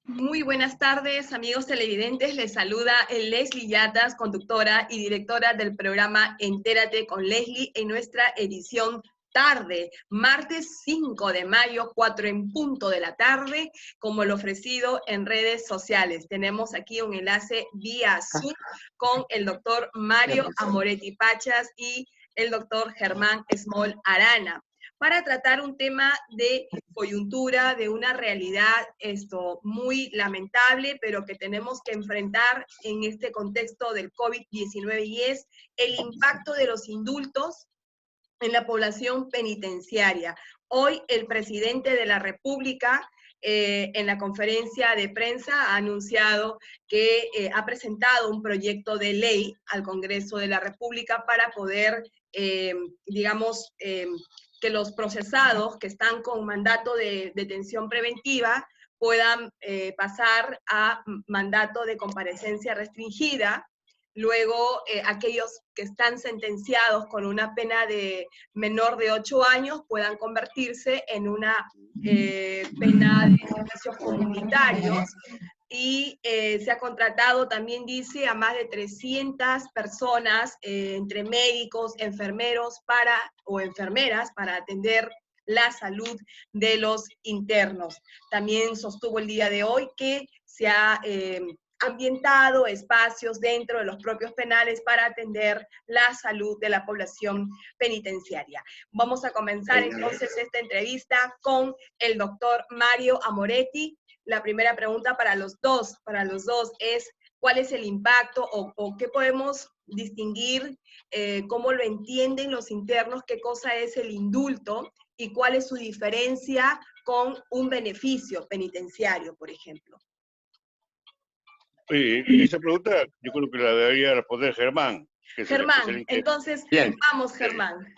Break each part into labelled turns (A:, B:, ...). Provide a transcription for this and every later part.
A: Muy buenas tardes, amigos televidentes. Les saluda Leslie Yatas, conductora y directora del programa Entérate con Leslie en nuestra edición tarde, martes 5 de mayo, 4 en punto de la tarde, como lo ofrecido en redes sociales. Tenemos aquí un enlace vía Zoom con el doctor Mario Amoretti Pachas y el doctor Germán Esmol Arana, para tratar un tema de coyuntura, de una realidad muy lamentable, pero que tenemos que enfrentar en este contexto del COVID-19, y es el impacto de los indultos en la población penitenciaria. Hoy el presidente de la República, en la conferencia de prensa, ha anunciado que ha presentado un proyecto de ley al Congreso de la República para poder, digamos, que los procesados que están con mandato de detención preventiva puedan pasar a mandato de comparecencia restringida. Luego, aquellos que están sentenciados con una pena de menor de 8 años puedan convertirse en una pena de servicios comunitarios. Y se ha contratado, también dice, a más de 300 personas, entre médicos, enfermeros o enfermeras, para atender la salud de los internos. También sostuvo el día de hoy que se ha ambientado espacios dentro de los propios penales para atender la salud de la población penitenciaria. Vamos a comenzar entonces esta entrevista con el doctor Mario Amoretti. La primera pregunta para los dos es: ¿cuál es el impacto o qué podemos distinguir, cómo lo entienden los internos, qué cosa es el indulto y cuál es su diferencia con un beneficio penitenciario, por ejemplo?
B: Esa pregunta yo creo que la debería responder Germán, que es el
A: Germán,
B: especialista.
A: entonces, vamos, Germán.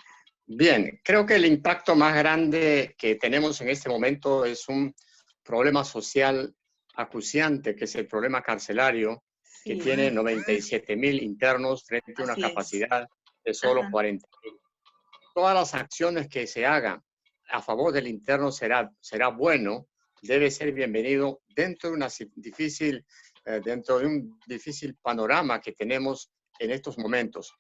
C: Bien, creo que el impacto más grande que tenemos en este momento es un problema social acuciante, que es el problema carcelario, que tiene 97.000 internos frente a una capacidad de solo 40.000. Todas las acciones que se hagan a favor del interno será bueno, debe ser bienvenido dentro de un difícil panorama que tenemos en estos momentos.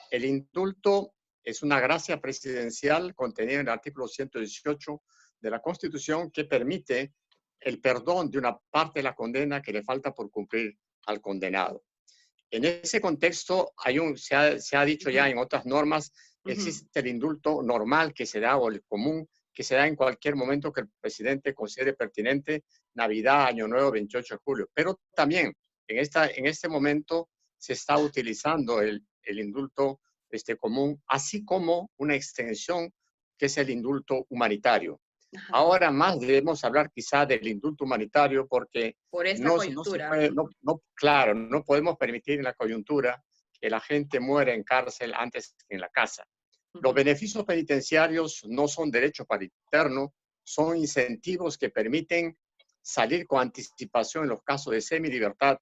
C: El indulto es una gracia presidencial contenida en el artículo 118 de la Constitución, que permite el perdón de una parte de la condena que le falta por cumplir al condenado. En ese contexto se ha dicho ya en otras normas, existe el indulto normal que se da, o el común, que se da en cualquier momento que el presidente considere pertinente: Navidad, Año Nuevo, 28 de julio. Pero también en este momento se está utilizando el indulto común, así como una extensión que es el indulto humanitario. Ahora más debemos hablar quizá del indulto humanitario, porque no podemos permitir en la coyuntura que la gente muera en cárcel antes que en la casa. Los beneficios penitenciarios no son derechos para el interno, son incentivos que permiten salir con anticipación en los casos de semilibertad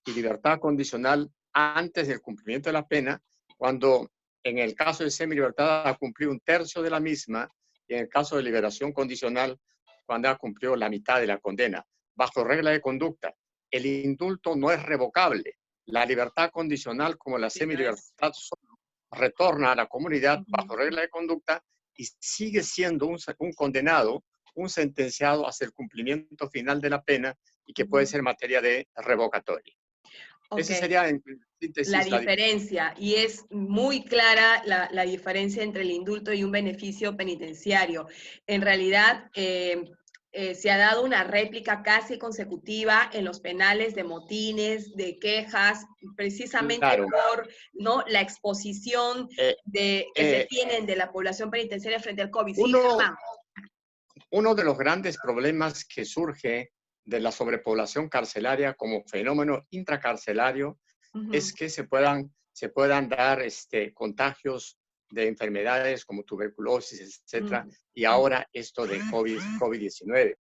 C: y libertad condicional antes del cumplimiento de la pena, cuando en el caso de semilibertad ha cumplido un tercio de la misma, y en el caso de liberación condicional, cuando ha cumplido la mitad de la condena. Bajo regla de conducta, el indulto no es revocable. La libertad condicional, como la semilibertad, retorna a la comunidad bajo regla de conducta y sigue siendo un condenado, un sentenciado hasta el cumplimiento final de la pena, y que puede ser materia de revocatoria. Esa sería en síntesis
A: la diferencia, y es muy clara la diferencia entre el indulto y un beneficio penitenciario. En realidad, se ha dado una réplica casi consecutiva en los penales de motines, de quejas, precisamente por la exposición que se tienen de la población penitenciaria frente al COVID.
C: Uno de los grandes problemas que surge de la sobrepoblación carcelaria como fenómeno intracarcelario es que se puedan dar contagios de enfermedades como tuberculosis, etcétera, y ahora esto de COVID-19.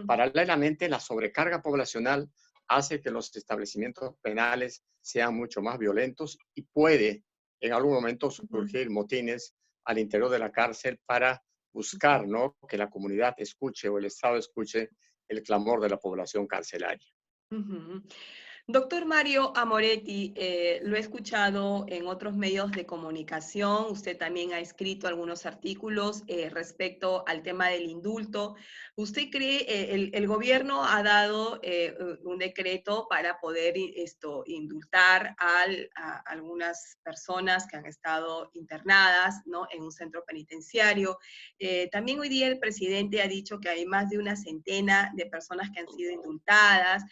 C: Paralelamente, la sobrecarga poblacional hace que los establecimientos penales sean mucho más violentos, y puede en algún momento surgir motines al interior de la cárcel para buscar, ¿no?, que la comunidad escuche o el Estado escuche el clamor de la población carcelaria.
A: Ujú. Doctor Mario Amoretti, lo he escuchado en otros medios de comunicación. Usted también ha escrito algunos artículos respecto al tema del indulto. ¿Usted cree, el gobierno ha dado un decreto para poder indultar a algunas personas que han estado internadas, ¿no?, en un centro penitenciario? También hoy día el presidente ha dicho que hay más de una centena de personas que han sido indultadas.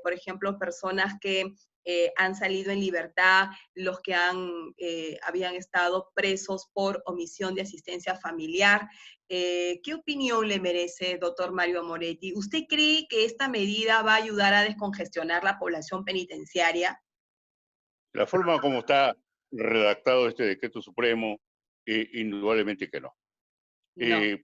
A: Por ejemplo, personas que han salido en libertad, los que habían estado presos por omisión de asistencia familiar. ¿Qué opinión le merece, doctor Mario Amoretti? ¿Usted cree que esta medida va a ayudar a descongestionar la población penitenciaria?
B: La forma como está redactado este decreto supremo, indudablemente que no.
A: No.
B: Eh,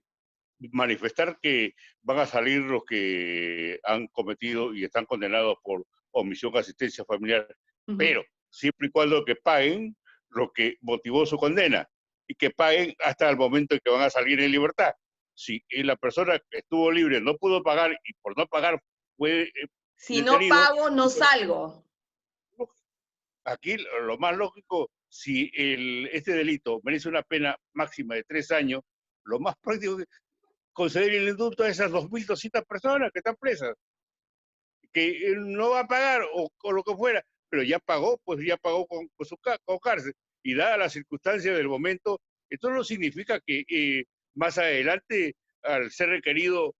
B: Manifestar que van a salir los que han cometido y están condenados por omisión de asistencia familiar,
A: Ujú.
B: pero siempre y cuando que paguen lo que motivó su condena y que paguen hasta el momento en que van a salir en libertad. Si la persona que estuvo libre no pudo pagar y por no pagar fue
A: Si no
B: detenido,
A: pago, no salgo.
B: aquí lo más lógico, si este delito merece una pena máxima de 3 años, lo más práctico es conceder el indulto a esas 2.200 personas que están presas, que él no va a pagar o lo que fuera, pero ya pagó, pues ya pagó con cárcel. Y dada la circunstancia del momento, esto no significa que más adelante, al ser requerido,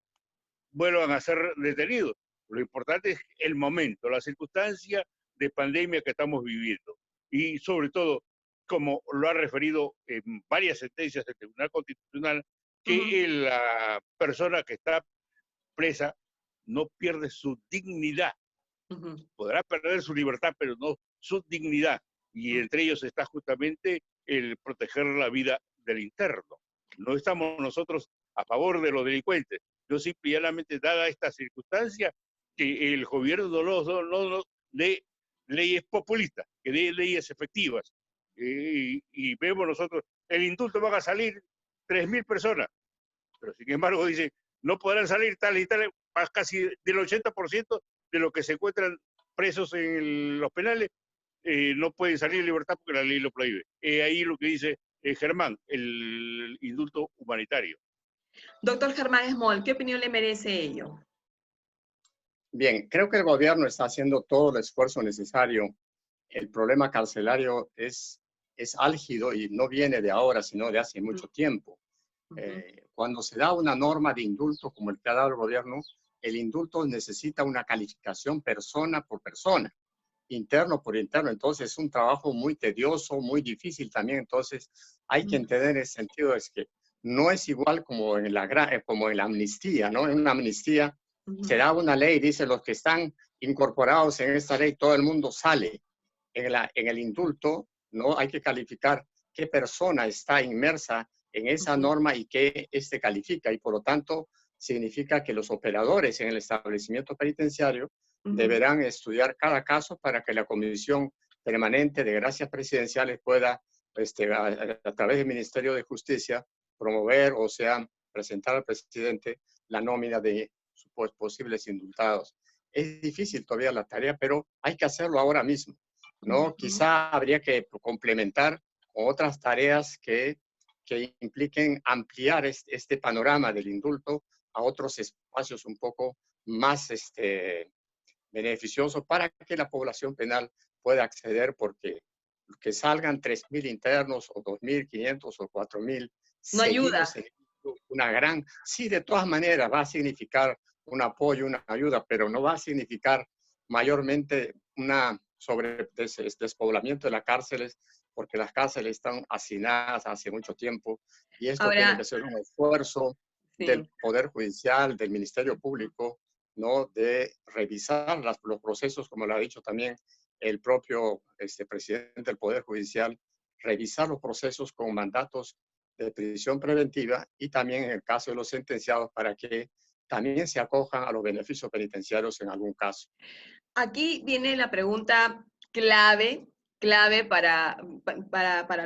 B: vuelvan a ser detenidos. Lo importante es el momento, la circunstancia de pandemia que estamos viviendo. Y sobre todo, como lo ha referido en varias sentencias del Tribunal Constitucional, que
A: Ujú,
B: la persona que está presa no pierde su dignidad.
A: ujú,
B: Podrá perder su libertad, pero no su dignidad. Y
A: ujú.
B: entre ellos está justamente el proteger la vida del interno. No estamos nosotros a favor de los delincuentes. Yo simplemente, dada esta circunstancia, que el gobierno no dé leyes populistas, que dé leyes efectivas. Y vemos nosotros, el indulto van a salir 3.000 personas, pero sin embargo dice, no podrán salir tal y tal, casi del 80% de los que se encuentran presos en los penales no pueden salir en libertad porque la ley lo prohíbe. Ahí lo que dice Germán, el indulto humanitario.
A: Doctor Germán Esmol, ¿qué opinión le merece ello?
C: Bien, creo que el gobierno está haciendo todo el esfuerzo necesario. El problema carcelario es álgido y no viene de ahora, sino de hace mucho tiempo.
A: Ujú,
C: Cuando se da una norma de indulto como el que ha dado el gobierno, el indulto necesita una calificación persona por persona, interno por interno. Entonces es un trabajo muy tedioso, muy difícil también. Entonces hay que
A: ujú,
C: entender en ese sentido es que no es igual como como en la amnistía, ¿no? En una amnistía se
A: ujú,
C: da una ley, dice los que están incorporados en esta ley, todo el mundo sale. En el indulto, ¿no? Hay que calificar qué persona está inmersa en esa
A: ujú,
C: norma y qué califica. Y por lo tanto, significa que los operadores en el establecimiento penitenciario
A: ujú.
C: deberán estudiar cada caso para que la Comisión Permanente de Gracias Presidenciales pueda, a través del Ministerio de Justicia, promover, o sea, presentar al presidente la nómina de posibles indultados. Es difícil todavía la tarea, pero hay que hacerlo ahora mismo, ¿no?
A: Ujú.
C: Quizá habría que complementar con otras tareas que impliquen ampliar este panorama del indulto a otros espacios un poco más beneficiosos para que la población penal pueda acceder, porque que salgan 3.000 internos o 2.500 o 4.000
A: No
C: seguimos
A: ayuda.
C: en una gran, sí, de todas maneras va a significar un apoyo, una ayuda, pero no va a significar mayormente una despoblamiento de las cárceles, porque las cárceles están hacinadas hace mucho tiempo y esto tiene que
A: Ahora,
C: ser un esfuerzo del
A: sí.
C: Poder Judicial, del Ministerio Público, ¿no? De revisar los procesos, como lo ha dicho también el propio presidente del Poder Judicial, revisar los procesos con mandatos de prisión preventiva y también en el caso de los sentenciados para que también se acojan a los beneficios penitenciarios en algún caso.
A: Aquí viene la pregunta clave clave para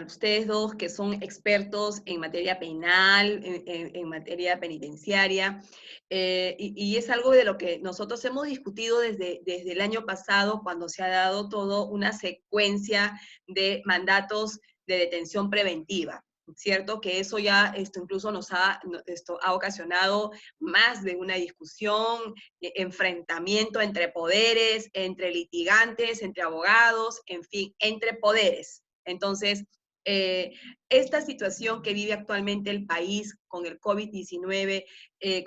A: ustedes dos que son expertos en materia penal, en materia penitenciaria, y es algo de lo que nosotros hemos discutido desde el año pasado, cuando se ha dado toda una secuencia de mandatos de detención preventiva. ¿Cierto? Que eso ya incluso ha ocasionado más de una discusión, enfrentamiento entre poderes, entre litigantes, entre abogados, en fin, entre poderes. Entonces, esta situación que vive actualmente el país con el COVID-19,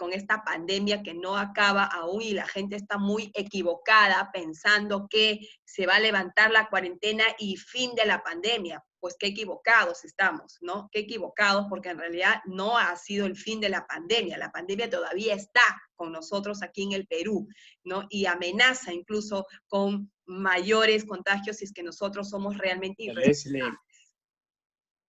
A: con esta pandemia que no acaba aún y la gente está muy equivocada pensando que se va a levantar la cuarentena y fin de la pandemia. Pues qué equivocados estamos, ¿no? Qué equivocados, porque en realidad no ha sido el fin de la pandemia todavía está con nosotros aquí en el Perú, ¿no? Y amenaza incluso con mayores contagios si es que nosotros somos realmente
C: Leslie,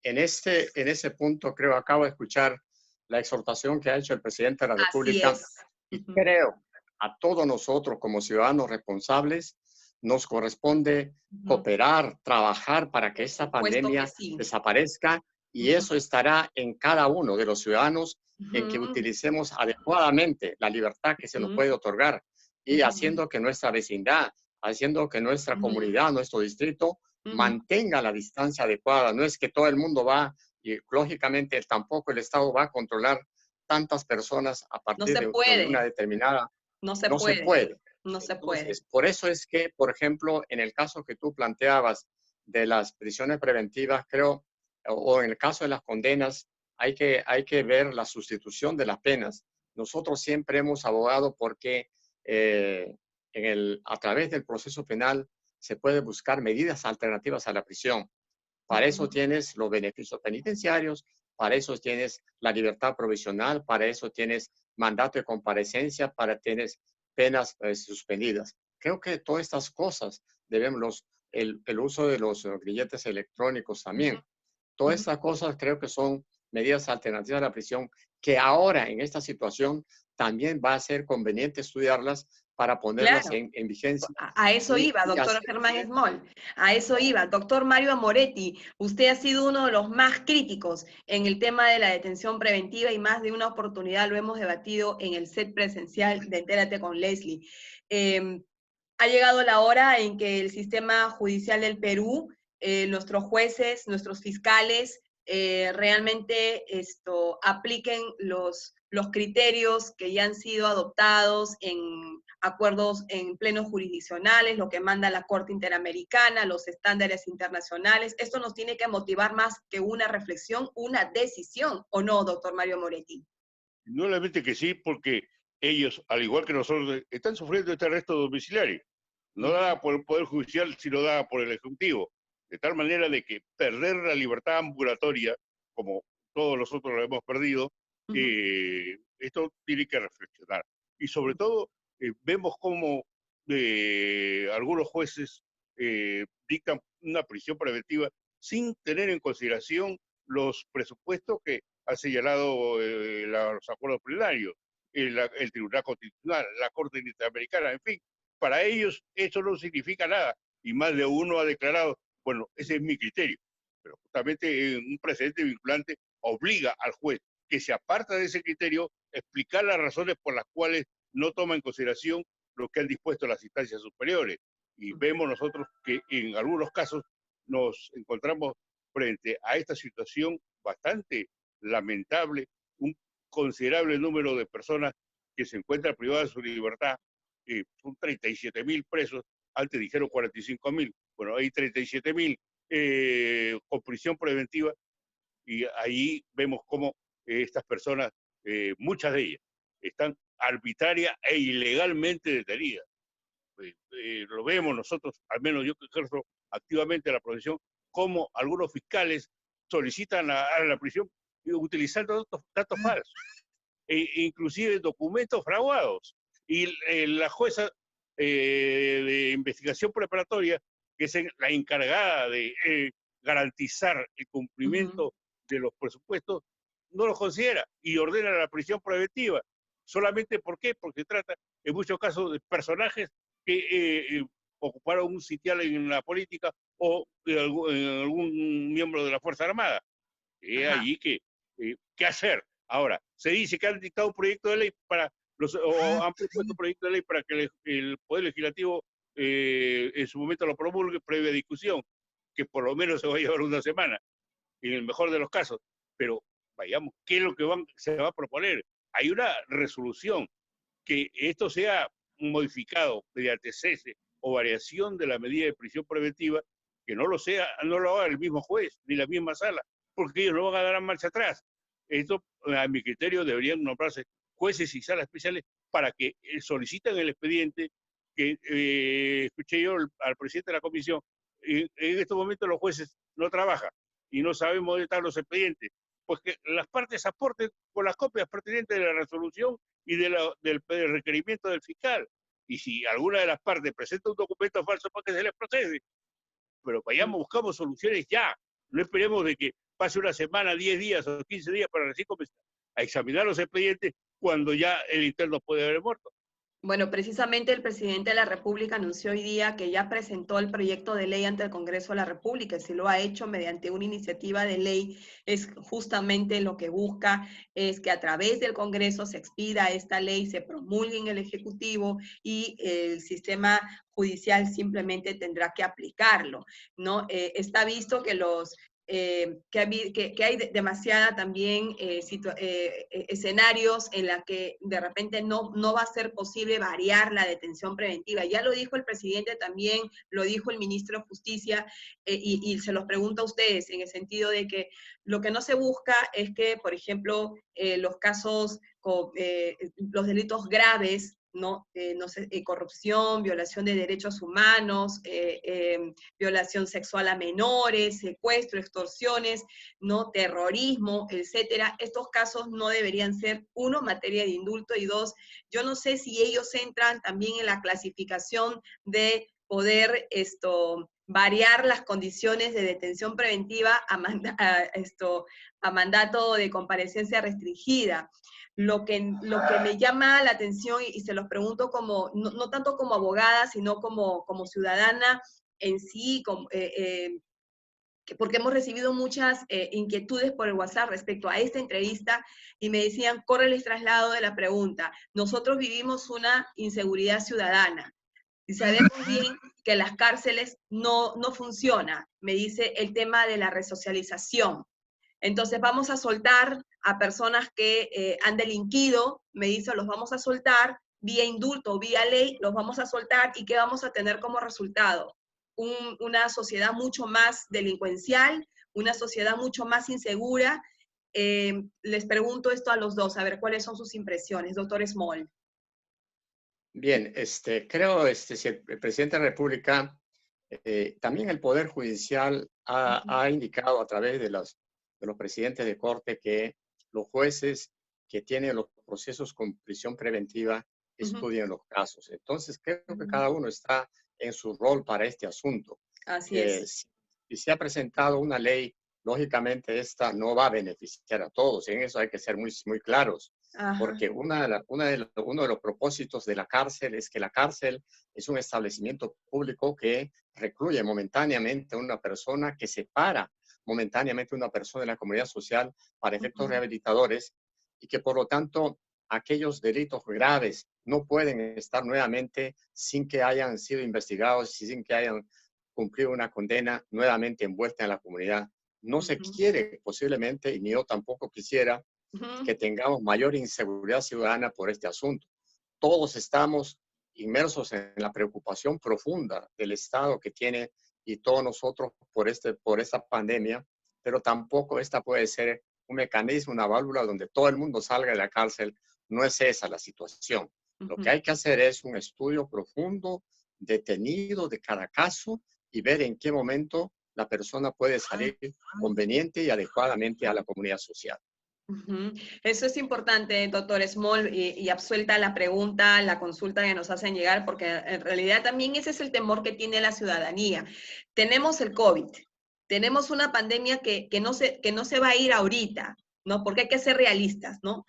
C: en ese punto creo, acabo de escuchar la exhortación que ha hecho el presidente de la
A: Así
C: República
A: es.
C: y creo a todos nosotros como ciudadanos responsables nos corresponde cooperar, trabajar para que esta
A: Puesto que
C: pandemia
A: sí.
C: desaparezca y eso estará en cada uno de los ciudadanos en que utilicemos adecuadamente la libertad que se nos puede otorgar y haciendo que nuestra vecindad, haciendo que nuestra comunidad, nuestro distrito mantenga la distancia adecuada. No es que todo el mundo va y lógicamente tampoco el Estado va a controlar tantas personas a
A: No
C: partir
A: se
C: de
A: puede,
C: una determinada.
A: no se
C: No se
A: puede,
C: puede.
A: no se puede.
C: Entonces, por eso es que, por ejemplo, en el caso que tú planteabas de las prisiones preventivas, creo, o en el caso de las condenas, hay que ver la sustitución de las penas. Nosotros siempre hemos abogado porque a través del proceso penal se puede buscar medidas alternativas a la prisión. Para eso tienes los beneficios penitenciarios, para eso tienes la libertad provisional, para eso tienes mandato de comparecencia, para tienes penas suspendidas. Creo que todas estas cosas debemos, el uso de los grilletes electrónicos también. Todas estas cosas creo que son medidas alternativas a la prisión que ahora en esta situación también va a ser conveniente estudiarlas para ponerlas
A: Claro.
C: en vigencia.
A: A eso iba,
C: Y
A: doctor
C: hacer
A: Germán
C: que,
A: Small, a eso iba. Doctor Mario Amoretti, usted ha sido uno de los más críticos en el tema de la detención preventiva y más de una oportunidad lo hemos debatido en el set presencial de Entérate con Leslie. Ha llegado la hora en que el sistema judicial del Perú, nuestros jueces, nuestros fiscales, realmente apliquen los criterios que ya han sido adoptados en acuerdos en plenos jurisdiccionales, lo que manda la Corte Interamericana, los estándares internacionales. Esto nos tiene que motivar más que una reflexión, una decisión, ¿o no, doctor Mario Moretti?
B: No solamente que sí, porque ellos, al igual que nosotros, están sufriendo este arresto domiciliario. No dada por el Poder Judicial, sino dada por el Ejecutivo. De tal manera de que perder la libertad ambulatoria, como todos nosotros lo hemos perdido, esto tiene que reflexionar. Y sobre todo, vemos cómo algunos jueces dictan una prisión preventiva sin tener en consideración los presupuestos que ha señalado los acuerdos plenarios, el Tribunal Constitucional, la Corte Interamericana, en fin. Para ellos eso no significa nada y más de uno ha declarado, bueno, ese es mi criterio, pero justamente un precedente vinculante obliga al juez que se aparta de ese criterio explicar las razones por las cuales no toma en consideración lo que han dispuesto las instancias superiores. Y vemos nosotros que en algunos casos nos encontramos frente a esta situación bastante lamentable, un considerable número de personas que se encuentran privadas de su libertad, son 37.000 presos, antes dijeron 45.000, bueno, hay 37.000 con prisión preventiva y ahí vemos cómo estas personas, muchas de ellas, están arbitraria e ilegalmente detenidas. Lo vemos nosotros, al menos yo que ejerzo activamente la profesión, cómo algunos fiscales solicitan a la prisión utilizando datos falsos, inclusive documentos fraguados. Y la jueza de investigación preparatoria, que es la encargada de garantizar el cumplimiento de los presupuestos, no los considera y ordena la prisión preventiva. ¿Solamente por qué? Porque trata en muchos casos de personajes que ocuparon un sitial en la política o en algún miembro de la Fuerza Armada. Allí ¿qué hacer? Ahora, se dice que han dictado un proyecto de ley o han propuesto un proyecto de ley para que el Poder Legislativo en su momento lo promulgue previa discusión, que por lo menos se va a llevar una semana, en el mejor de los casos. Pero vayamos, ¿qué es lo que se va a proponer? Hay una resolución, que esto sea modificado mediante cese o variación de la medida de prisión preventiva, que no lo haga el mismo juez ni la misma sala, porque ellos no van a dar marcha atrás. Esto, a mi criterio, deberían nombrarse jueces y salas especiales para que soliciten el expediente, que escuché yo al presidente de la comisión. En estos momentos los jueces no trabajan y no sabemos dónde están los expedientes, pues que las partes aporten con las copias pertinentes de la resolución y del requerimiento del fiscal. Y si alguna de las partes presenta un documento falso, para que se les procede. Pero buscamos soluciones ya. No esperemos de que pase una semana, 10 días o 15 días para recién comenzar a examinar los expedientes cuando ya el interno puede haber muerto.
A: Bueno, precisamente el presidente de la República anunció hoy día que ya presentó el proyecto de ley ante el Congreso de la República. Si lo ha hecho mediante una iniciativa de ley, es justamente lo que busca, es que a través del Congreso se expida esta ley, se promulgue en el Ejecutivo y el sistema judicial simplemente tendrá que aplicarlo, ¿no? Está visto que que hay demasiada también escenarios en la que de repente no va a ser posible variar la detención preventiva. Ya lo dijo el presidente también, lo dijo el ministro de Justicia, y se los pregunto a ustedes en el sentido de que lo que no se busca es que, por ejemplo, los casos, los delitos graves, corrupción, violación de derechos humanos, violación sexual a menores, secuestro, extorsiones, terrorismo, etcétera. Estos casos no deberían ser, uno, materia de indulto, y dos, yo no sé si ellos entran también en la clasificación de poder variar las condiciones de detención preventiva a mandato de comparecencia restringida. Lo que me llama la atención, y se los pregunto no tanto como abogada, sino como ciudadana en sí, porque hemos recibido muchas inquietudes por el WhatsApp respecto a esta entrevista, y me decían, corre el traslado de la pregunta. Nosotros vivimos una inseguridad ciudadana, y sabemos bien que las cárceles no funcionan. Me dice el tema de la resocialización. Entonces vamos a soltar a personas que han delinquido, me dice, los vamos a soltar vía indulto, vía ley, los vamos a soltar, y ¿qué vamos a tener como resultado? Una sociedad mucho más delincuencial, una sociedad mucho más insegura. Les pregunto esto a los dos, a ver cuáles son sus impresiones, doctor Small.
C: Bien, creo, si el presidente de la República, también el Poder Judicial ha indicado a través de los presidentes de corte que los jueces que tienen los procesos con prisión preventiva estudien los casos. Entonces, creo que cada uno está en su rol para este asunto.
A: Así es.
C: Si se ha presentado una ley, lógicamente esta no va a beneficiar a todos. En eso hay que ser muy, muy claros. Ajá. Porque uno de los propósitos de la cárcel es que la cárcel es un establecimiento público que recluye momentáneamente a una persona, que separa momentáneamente a una persona de la comunidad social para efectos rehabilitadores, y que por lo tanto aquellos delitos graves no pueden estar nuevamente sin que hayan sido investigados y sin que hayan cumplido una condena nuevamente envuelta en la comunidad. No se quiere posiblemente, y ni yo tampoco quisiera, que tengamos mayor inseguridad ciudadana por este asunto. Todos estamos inmersos en la preocupación profunda del estado que tiene y todos nosotros por esta pandemia, pero tampoco esta puede ser un mecanismo, una válvula donde todo el mundo salga de la cárcel. No es esa la situación. Lo que hay que hacer es un estudio profundo, detenido de cada caso, y ver en qué momento la persona puede salir conveniente y adecuadamente a la comunidad social.
A: Eso es importante, doctor Small, y absuelta la pregunta, la consulta que nos hacen llegar, porque en realidad también ese es el temor que tiene la ciudadanía. Tenemos el COVID, tenemos una pandemia que no se va a ir ahorita. ¿no? Porque hay que ser realistas, ¿no?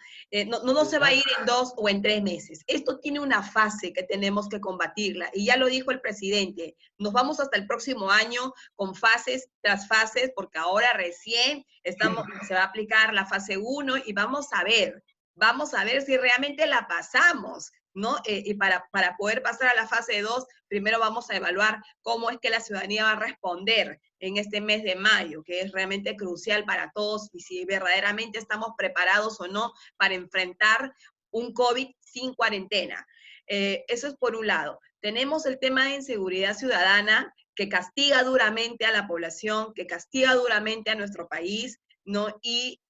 A: No se va a ir en 2 o en 3 meses. Esto tiene una fase que tenemos que combatirla, y ya lo dijo el presidente, nos vamos hasta el próximo año con fases tras fases, porque ahora recién se va a aplicar la fase 1 y vamos a ver si realmente la pasamos, ¿no? Y para poder pasar a la fase 2, primero vamos a evaluar cómo es que la ciudadanía va a responder en este mes de mayo, que es realmente crucial para todos, y si verdaderamente estamos preparados o no para enfrentar un COVID sin cuarentena. Eso es por un lado. Tenemos el tema de inseguridad ciudadana, que castiga duramente a la población, que castiga duramente a nuestro país, ¿no? Y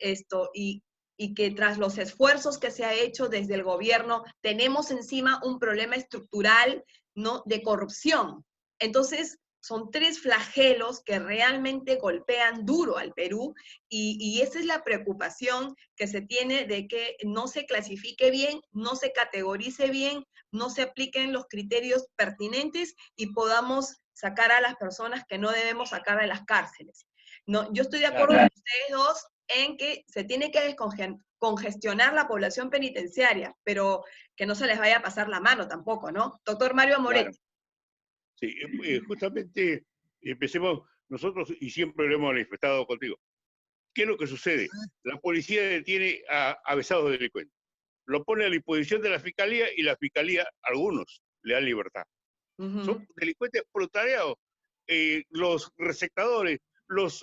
A: que tras los esfuerzos que se ha hecho desde el gobierno, tenemos encima un problema estructural, ¿no?, de corrupción. Entonces, son 3 flagelos que realmente golpean duro al Perú, y esa es la preocupación que se tiene, de que no se clasifique bien, no se categorice bien, no se apliquen los criterios pertinentes y podamos sacar a las personas que no debemos sacar de las cárceles. No, yo estoy de acuerdo con ustedes dos en que se tiene que descongestionar la población penitenciaria, pero que no se les vaya a pasar la mano tampoco, ¿no? Doctor Mario Amoretti.
B: Claro. Sí, justamente empecemos nosotros, y siempre lo hemos manifestado contigo. ¿Qué es lo que sucede? La policía detiene a besados delincuentes, lo pone a la disposición de la fiscalía, y la fiscalía, algunos, le dan libertad. Son delincuentes proletariados. Los receptadores, los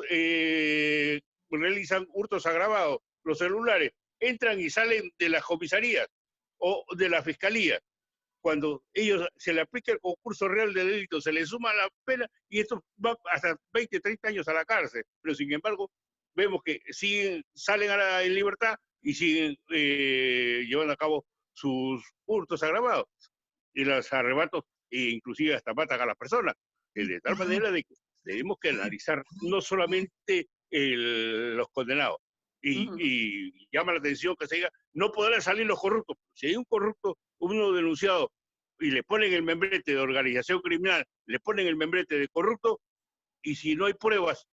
B: realizan hurtos agravados, los celulares, entran y salen de las comisarías o de la fiscalía. Cuando ellos se le aplica el concurso real de delito, se les suma la pena, y esto va hasta 20, 30 años a la cárcel. Pero sin embargo, vemos que salen en libertad y siguen llevando a cabo sus hurtos agravados y los arrebatos, e inclusive hasta matan a las personas. De tal manera de que tenemos que analizar no solamente los condenados. Y llama la atención que se diga, no podrán salir los corruptos. Si hay un corrupto, uno denunciado, y le ponen el membrete de organización criminal, le ponen el membrete de corrupto, y si no hay pruebas,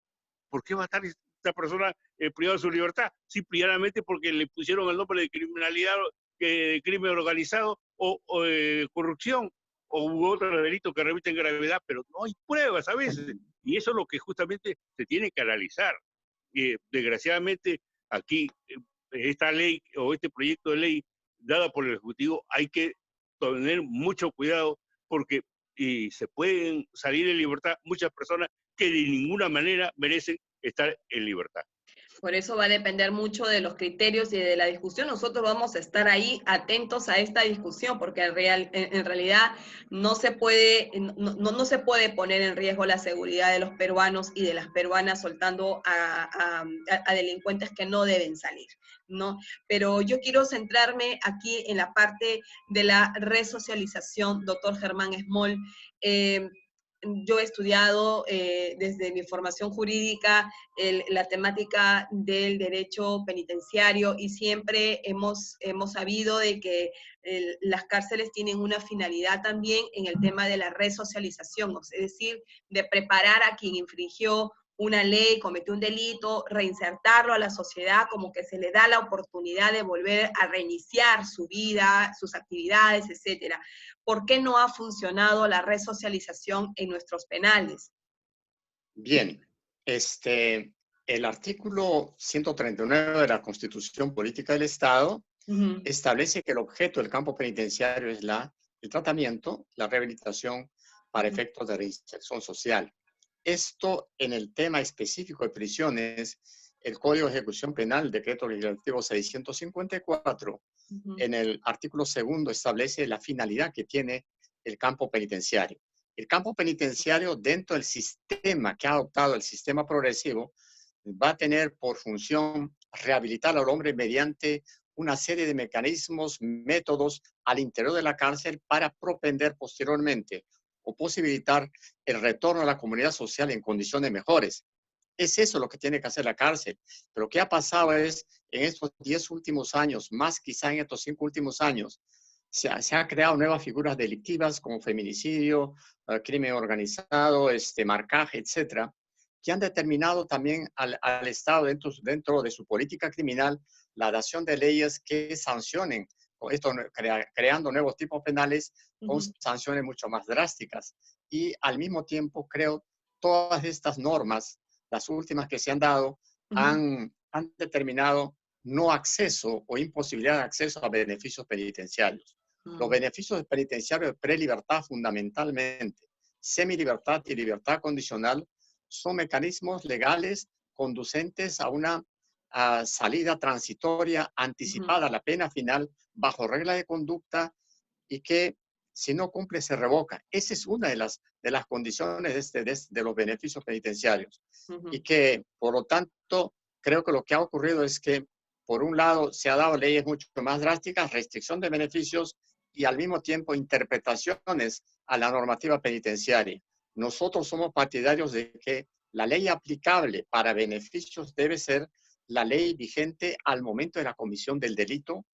B: ¿por qué va a estar esta persona privada de su libertad? Simplemente porque le pusieron el nombre de criminalidad, de crimen organizado o corrupción, u otros delitos que remiten gravedad, pero no hay pruebas a veces. Y eso es lo que justamente se tiene que analizar. Desgraciadamente, aquí, esta ley o este proyecto de ley dada por el Ejecutivo, hay que tener mucho cuidado, porque se pueden salir en libertad muchas personas que de ninguna manera merecen estar en libertad.
A: Por eso va a depender mucho de los criterios y de la discusión. Nosotros vamos a estar ahí atentos a esta discusión, porque en realidad no se puede poner en riesgo la seguridad de los peruanos y de las peruanas soltando a delincuentes que no deben salir, ¿no? Pero yo quiero centrarme aquí en la parte de la resocialización, doctor Germán Small. Yo he estudiado desde mi formación jurídica la temática del derecho penitenciario, y siempre hemos sabido de que las cárceles tienen una finalidad también en el tema de la resocialización, es decir, de preparar a quien infringió una ley, cometió un delito, reinsertarlo a la sociedad, como que se le da la oportunidad de volver a reiniciar su vida, sus actividades, etcétera. ¿Por qué no ha funcionado la resocialización en nuestros penales?
C: Bien, el artículo 139 de la Constitución Política del Estado establece que el objeto del campo penitenciario es el tratamiento, la rehabilitación para efectos de reinserción social. Esto, en el tema específico de prisiones, el Código de Ejecución Penal, Decreto Legislativo 654, en el artículo 2 establece la finalidad que tiene el campo penitenciario. El campo penitenciario, dentro del sistema que ha adoptado el sistema progresivo, va a tener por función rehabilitar al hombre mediante una serie de mecanismos, métodos al interior de la cárcel para propender posteriormente o posibilitar el retorno a la comunidad social en condiciones mejores. Es eso lo que tiene que hacer la cárcel. Pero ¿qué ha pasado es, en estos 10 últimos años, más quizá en estos 5 últimos años, se han creado nuevas figuras delictivas como feminicidio, crimen organizado, marcaje, etcétera, que han determinado también al Estado dentro de su política criminal la adopción de leyes que sancionen, esto, creando nuevos tipos penales con sanciones mucho más drásticas. Y al mismo tiempo, creo, todas estas normas, las últimas que se han dado, han determinado no acceso o imposibilidad de acceso a beneficios penitenciarios. Los beneficios penitenciarios de prelibertad fundamentalmente, semilibertad y libertad condicional, son mecanismos legales conducentes a una salida transitoria anticipada a la pena final bajo regla de conducta y que si no cumple se revoca. Esa es una de las condiciones de los beneficios penitenciarios. Y que, por lo tanto, creo que lo que ha ocurrido es que, por un lado, se han dado leyes mucho más drásticas, restricción de beneficios y al mismo tiempo interpretaciones a la normativa penitenciaria. Nosotros somos partidarios de que la ley aplicable para beneficios debe ser la ley vigente al momento de la comisión del delito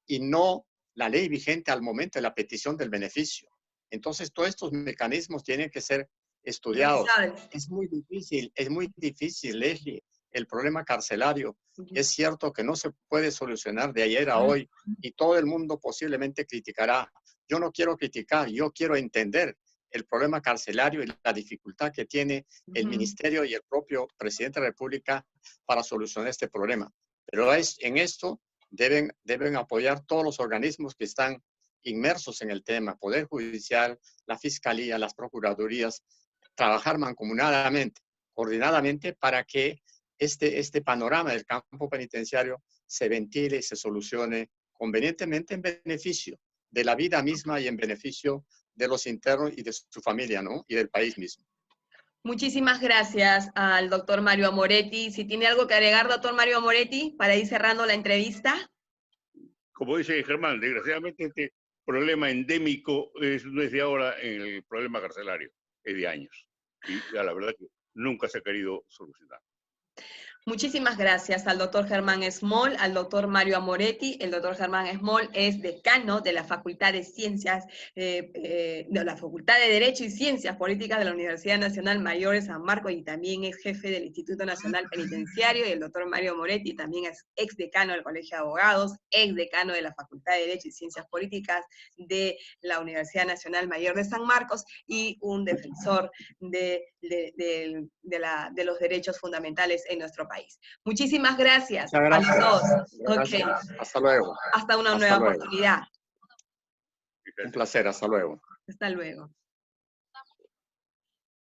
C: y no la ley vigente al momento de la petición del beneficio. Entonces, todos estos mecanismos tienen que ser estudiados. Es muy difícil, Leslie, el problema carcelario. Es cierto que no se puede solucionar de ayer a hoy y todo el mundo posiblemente criticará. Yo no quiero criticar, yo quiero entender el problema carcelario y la dificultad que tiene el ministerio y el propio presidente de la República para solucionar este problema. Pero en esto deben apoyar todos los organismos que están inmersos en el tema, Poder Judicial, la Fiscalía, las Procuradurías, trabajar mancomunadamente, coordinadamente para que este panorama del campo penitenciario se ventile y se solucione convenientemente en beneficio de la vida misma y en beneficio de los internos y de su familia, ¿no? Y del país mismo.
A: Muchísimas gracias al doctor Mario Amoretti. Si tiene algo que agregar, doctor Mario Amoretti, para ir cerrando la entrevista.
B: Como dice Germán, desgraciadamente este problema endémico no es de ahora en el problema carcelario, es de años. Y la verdad que nunca se ha querido solucionar.
A: Muchísimas gracias al doctor Germán Small, al doctor Mario Amoretti. El doctor Germán Small es decano de la Facultad de Ciencias, de la Facultad de Derecho y Ciencias Políticas de la Universidad Nacional Mayor de San Marcos y también es jefe del Instituto Nacional Penitenciario. Y el doctor Mario Amoretti también es exdecano del Colegio de Abogados, exdecano de la Facultad de Derecho y Ciencias Políticas de la Universidad Nacional Mayor de San Marcos y un defensor de los derechos fundamentales en nuestro país. Muchísimas gracias a los dos.
C: Okay. Hasta luego.
A: Hasta una nueva oportunidad.
C: Un placer, hasta luego.
A: Hasta luego.